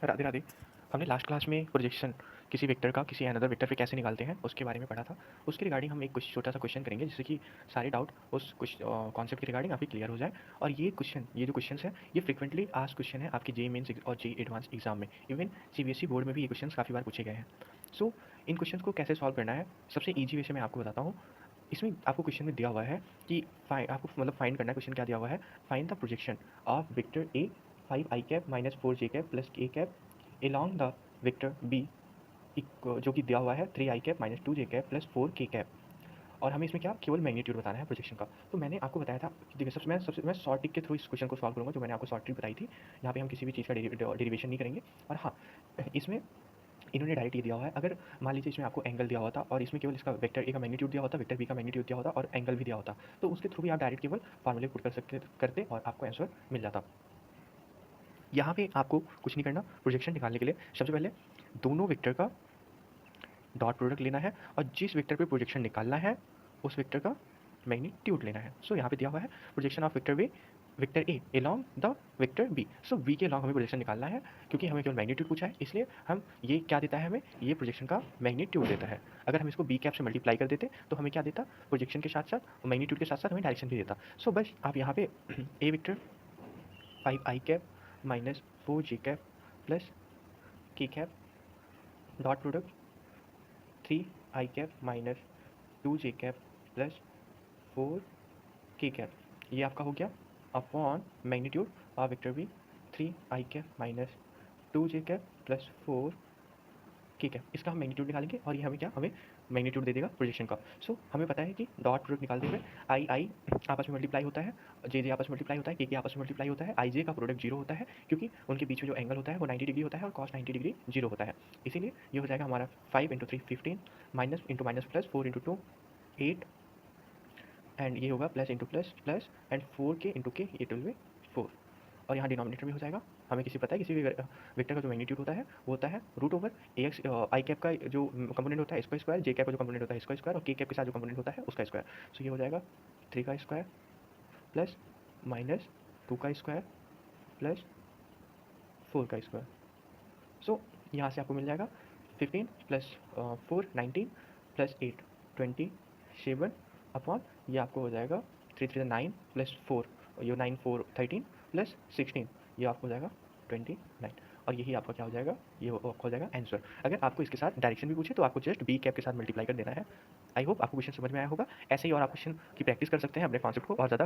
राधे राधे। हमने last class में projection किसी वेक्टर का किसी अनदर वेक्टर पे कैसे निकालते हैं उसके बारे में पढ़ा था। उसके रिगार्डिंग हम एक कुछ छोटा सा क्वेश्चन करेंगे जिससे कि सारे डाउट उस कुछ कॉन्सेप्ट के रिगार्डिंग आपके क्लियर हो जाए। और ये जो क्वेश्चन है ये फ्रिक्वेंटली आस्क्ड क्वेश्चन है आपके जेईई मेंस और जेईई एडवांस एग्जाम में। इवन सीबीएसई बोर्ड में भी ये क्वेश्चन काफ़ी बार पूछे गए हैं। सो इन क्वेश्चन को कैसे सॉल्व करना है, सबसे ईजी वे से मैं आपको बताता हूँ। इसमें आपको क्वेश्चन में दिया हुआ है कि आपको मतलब फाइंड करना है। क्वेश्चन क्या दिया हुआ है, find the projection of vector A 5 I cap minus 4 J cap plus K cap along the vector B जो कि दिया हुआ है 3 I cap minus 2 J cap plus 4 K cap. और हमें इसमें क्या केवल मैग्नीट्यूड बताना है प्रोजेक्शन का। तो मैंने आपको बताया था कि देखिए सबसे मैं शॉर्ट ट्रिक के थ्रू इस क्वेश्चन को सॉल्व करूँगा, जो मैंने आपको शॉर्ट ट्रिक बताई थी। यहाँ पे हम किसी भी चीज़ का डेरिवेशन नहीं करेंगे। और हाँ, इसमें इन्होंने डायरेक्ट ये दिया हुआ है, अगर मान लीजिए इसमें आपको एंगल दिया हुआ था और इसमें केवल इसका वेक्टर ए का मैग्नीट्यूड दिया होता, वेक्टर बी का मैग्नीट्यूड दिया होता और एंगल भी दिया होता, तो उसके थ्रू भी आप डायरेक्ट केवल फार्मूले पुट कर सकते करते और आपको आंसर मिल जाता। यहाँ पे आपको कुछ नहीं करना। प्रोजेक्शन निकालने के लिए सबसे पहले दोनों वेक्टर का डॉट प्रोडक्ट लेना है और जिस वेक्टर पे प्रोजेक्शन निकालना है उस वेक्टर का मैग्नीट्यूड लेना है। सो यहाँ पे दिया हुआ है projection of vector A along the vector B. So we के अलॉन्ग हमें प्रोजेक्शन निकालना है, क्योंकि हमें केवल मैग्नीट्यूड पूछा है, इसलिए हम ये क्या देता है, हमें ये प्रोजेक्शन का मैग्नीट्यूड देता है। अगर हम इसको बी कैप से मल्टीप्लाई कर देते तो हमें क्या देता, प्रोजेक्शन के साथ साथ मैग्नीट्यूड के साथ साथ हमें डायरेक्शन भी देता। सो बस आप यहाँ पे A vector 5 I cap minus 4 J cap plus K cap dot product 3 I cap minus 2 J cap plus 4 K cap, ये आपका हो गया upon magnitude of vector B 3 I cap minus 2 J cap plus 4 K cap. इसका हम magnitude निकालेंगे और ये हमें क्या, हमें मैग्नीट्यूड दे देगा प्रोजेक्शन का। सो हमें पता है कि डॉट प्रोडक्ट निकालते हुए आई आई आपस में मल्टीप्लाई होता है, जे जे आपस में मल्टीप्लाई होता है, के आपस में मल्टीप्लाई होता है, आई जे का प्रोडक्ट जीरो होता है, क्योंकि उनके बीच में जो एंगल होता है वो 90 डिग्री होता है और कॉस 90 डिग्री जीरो होता है। इसीलिए ये हो जाएगा हमारा 5 into 3 15 minus into minus plus 4 into 2 8 and ये होगा plus into plus plus and 4 के इंटू के, ये 12 में 4। और यहाँ डिनोमिनेटर में हो जाएगा, हमें किसी पता है किसी भी वेक्टर का जो मैग्नीट्यूड होता है वो होता है रूट ओवर ए एक्स आई कैप का जो कंपोनेंट होता है इसका स्क्वायर, जे कैप का जो कंपोनेंट होता है इसका स्क्वायर और के कैप के साथ जो कंपोनेंट होता है उसका स्क्वायर। सो ये हो जाएगा 3 का स्क्वायर प्लस माइनस 2 का स्क्वायर प्लस 4 का स्क्वायर। सो यहाँ से आपको मिल जाएगा 15 प्लस 4 19 प्लस 8 27 अपॉन ये आपको हो जाएगा 3 3 9 प्लस 4, ये 9 4 13 प्लस 16, ये आपको हो जाएगा 29। और यही आपका क्या हो जाएगा, ये आपका हो जाएगा आंसर। अगर आपको इसके साथ डायरेक्शन भी पूछे तो आपको जस्ट बी कैप के साथ मल्टीप्लाई कर देना है। आई होप आपको क्वेश्चन समझ में आया होगा। ऐसे ही और आप क्वेश्चन की प्रैक्टिस कर सकते हैं अपने कॉन्सेप्ट को और ज़्यादा